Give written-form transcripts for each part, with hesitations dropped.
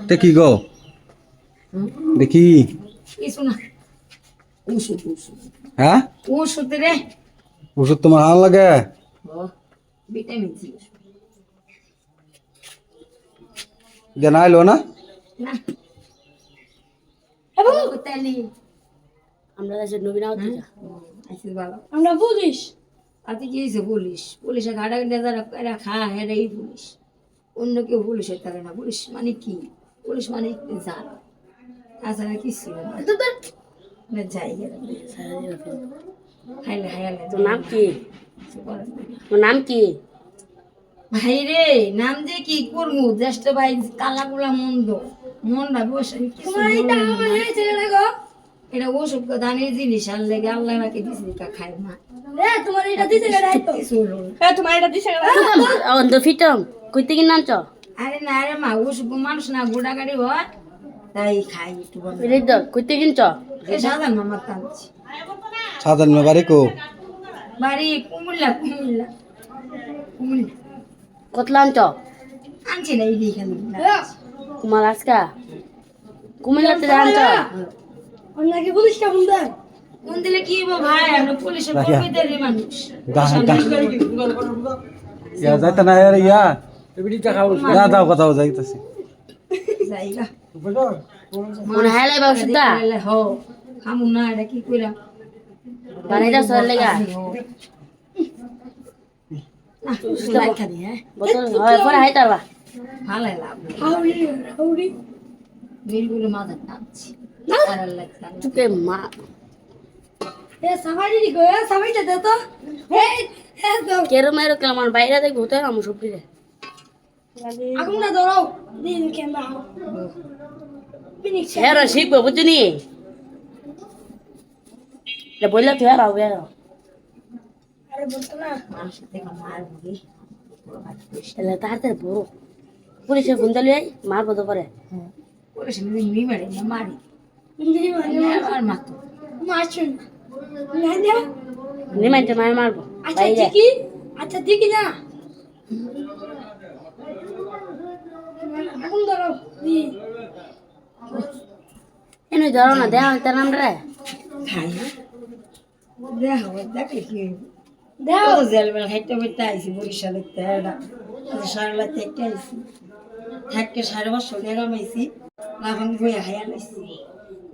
দেখি গো দেখি হ্যাঁ ওষুধ রে ওষুধ তোমার ভালো লাগে ভিটামিন সি জ্ঞান আইলো না না এবং কোতালি আমরা যে নবীন হতে আইছিস ভালো আমরা পুলিশ আতি কি হইছে পুলিশে গাড়া যারা এরা খা এরাই পুলিশ অন্য কেউ পুলিশ হইতে পারে না পুলিশ মানে কি পুলিশ মানে জান আসলে কি ছিল না যাই হাইলে হাইলে তোর নাম কি? তোর নাম কি? ভাই রে নাম দিয়ে কি করবো জ্যেষ্ঠ ভাই কালা গুলা মন না বসে এটা ওষুধ দানের জিনিস আর লেগে আল্লাহ আমাকে দিছে খাই মা তোমার এটা দিছে তোমার এটা দিছে অন্ধ ফিটম কইতে কি নাম চ? আরে না রে মা ওষুধ মানুষ না গোড়া গাড়ি হয় তাই খাই একটু বন্ধ রে দ কইতে কিনছ? সাধারণ মামার কাঁদছি সাধারণ বাড়ি কো বাড়ি কুমিল্লা কতলা আনছ? আনছি না এই এখানে কুমার আজকা কুমিল্লাতে আনছ? নাকি পুলিশটা কোন দিলে কি হবো ভাই আমরা পুলিশের কর্মীদেরই মানুষ ইয়া যাইতা না ইয়া যা দাও কথাও যাইতাছি জায়গা মনে হাইলাই বাউসুদা হো খামু না এটা কি কইরা বানাইতা সর লাগা লাইখা দি হ্যাঁ বোতল হয় পরে হাইতাবা ভালো লাভ হাউড়ি বিলগুলো মাথা টানছি আর লাইখা তুকে মা এ সাবাড়ি গো সাবাইটা দে তো হে দাও কেরো মেরো কেমন বাইরে দেখ ভূতে আমি সব দিলে আগুন না ধরো দিন কেমবা ফিনিক্স হেরা শিখবো বুঝনি এটা বললে তো হেরা হবে আরে বলতো না মানুষ থেকে মার মুগি এলে তাড়াতাড়ি বড় পুলিশে ফোন দিলে মারবো তো করে পুলিশ মি মারে না মারি আর মাতো মারছুন না না নিমাইতে মার মারবো আচ্ছা ঠিকই আচ্ছা ঠিকই না আগুন ধরো দি এনে ধরো না দেওয়া হইতে নাম রে খাই দেখো দেখলে কি দেখো জেলবেল খাইতে বেটা আইছি বরিশালে তেড়া সারলা থেকে আইছি থাকে 5.5 টাকা মাইছি লাফান বইয়া হায়া লাইছি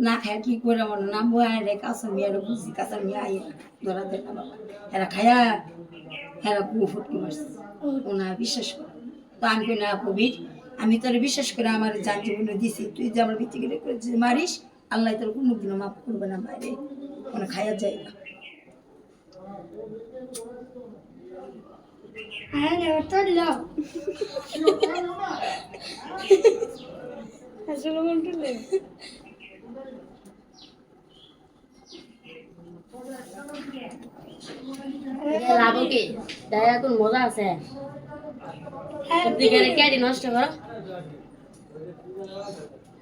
না খায় কি করে আমার নাম বই আয় রে কাছে মিয়া বুঝি কাছে মিয়া আয় ধরা দেয় না বাবা এরা খায়া এরা ফুটকি মারছে ওনা বিশ্বাস করে তো আমি কই না কবির আমি তোর বিশ্বাস করে আমার জান জীবনে দিছি তুই যে আমার ভিত্তি করে মারিস আল্লাহ তোর কোনোদিন মাফ করবে না মারে ওনা খায়া যায় না হ্যাঁ না তো লো আসলে মন তুলে লাভ কি দায়া কোন মজা আছে দিকে কেডি নষ্ট কর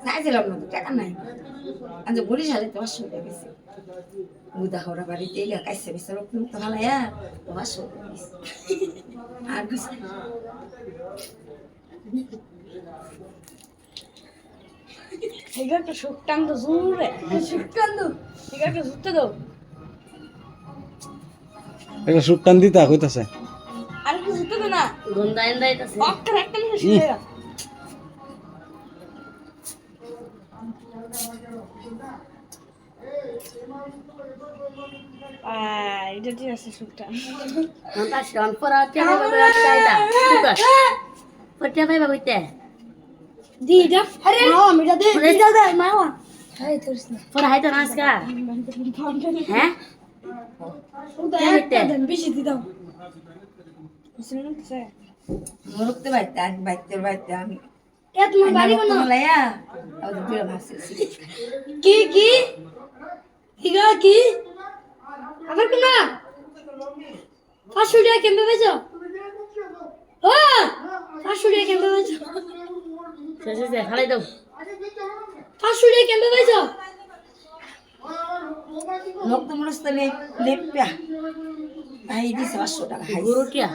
চাইছিলাম না টাকা নাই আজ বরিশালে তো 500 টাকা গেছে মুদা হরা বাড়িতে এলা কাইছে বেসে রকম তো ভালো আর 500 টাকা গেছে আর কিছু 이것도 숙당도 수래. 숙당도 이것도 숙당도. এটা সুট টান দিতা কইতাছে 아니 그 숙당도 나. গন্ধা এন্দাইতাছে 아까 약간 하시네요. 아 이제 뒤에서 숙당. নটা শন পরা তে হবে চাইতা ঠিক পটে ভাইবা কইতে দিদা আরে মাওয়া মিটা দে দিদা দে মাওয়া হাই তোরস না পরা হাইতো নাসকা হ্যাঁ ওটা একটা দেন বেশি দিদাও শুনুন তো স্যার মরুকতে বাইতে আমি কে তোমার বাড়ি কোন লায়া আর দুটো ভাসছে কি কি ইগা কি আবার কোন 500 টাকা কেমবে বেচো ও 500 টাকা কেমবে বেচো শেষ হয়েছে খালাই দাও 500 টাকা কেমনে পাইছো লোক তো মনে হচ্ছে লেপা ভাই দিছে 500 টাকা খাইছে গরুটিয়া